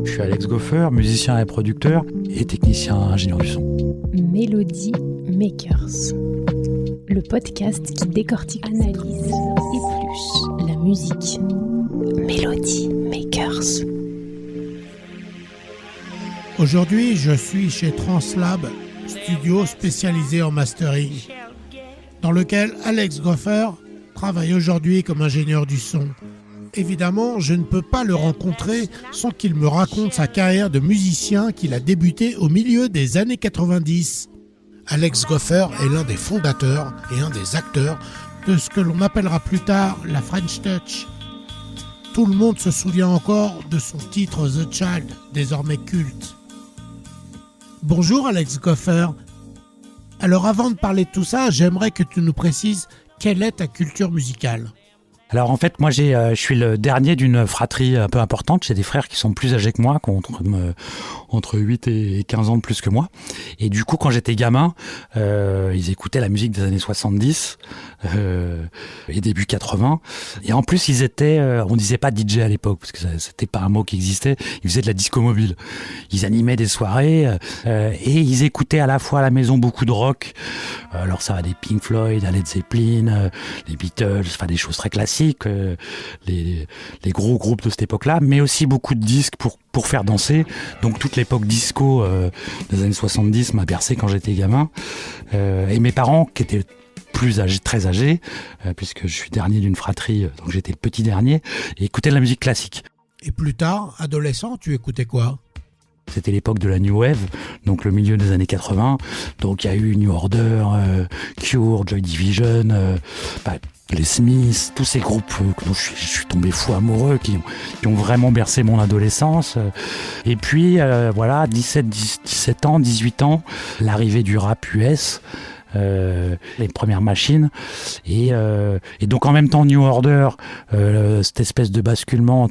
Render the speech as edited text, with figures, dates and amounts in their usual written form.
Je suis Alex Goffer, musicien et producteur et technicien ingénieur du son. Melody Makers, le podcast qui décortique, analyse, épluche la musique. Melody Makers. Aujourd'hui, je suis chez Translab, studio spécialisé en mastering, dans lequel Alex Goffer travaille aujourd'hui comme ingénieur du son. Évidemment, je ne peux pas le rencontrer sans qu'il me raconte sa carrière de musicien qu'il a débuté au milieu des années 90. Alex Goffer est l'un des fondateurs et un des acteurs de ce que l'on appellera plus tard la French Touch. Tout le monde se souvient encore de son titre The Child, désormais culte. Bonjour Alex Goffer. Alors avant de parler de tout ça, j'aimerais que tu nous précises quelle est ta culture musicale. Alors en fait, moi je suis le dernier d'une fratrie un peu importante. J'ai des frères qui sont plus âgés que moi, qui ont entre 8 et 15 ans de plus que moi. Et du coup, quand j'étais gamin, ils écoutaient la musique des années 70 et début 80. Et en plus, ils étaient, on disait pas DJ à l'époque, parce que c'était pas un mot qui existait, ils faisaient de la disco mobile. Ils animaient des soirées et ils écoutaient à la fois à la maison beaucoup de rock. Alors ça va des Pink Floyd, à Led Zeppelin, les Beatles, enfin des choses très classiques. Les gros groupes de cette époque-là, mais aussi beaucoup de disques pour faire danser. Donc toute l'époque disco des années 70 m'a bercé quand j'étais gamin. Et mes parents, qui étaient plus âgés, très âgés, puisque je suis dernier d'une fratrie, donc j'étais le petit dernier, et écoutaient de la musique classique. Et plus tard, adolescent, tu écoutais quoi ? C'était l'époque de la New Wave, donc le milieu des années 80. Donc il y a eu New Order, Cure, Joy Division, les Smiths, tous ces groupes dont je suis tombé fou amoureux, qui ont vraiment bercé mon adolescence. Et puis voilà, 17 ans, 18 ans, l'arrivée du rap US, les premières machines, et donc en même temps New Order, cette espèce de basculement entre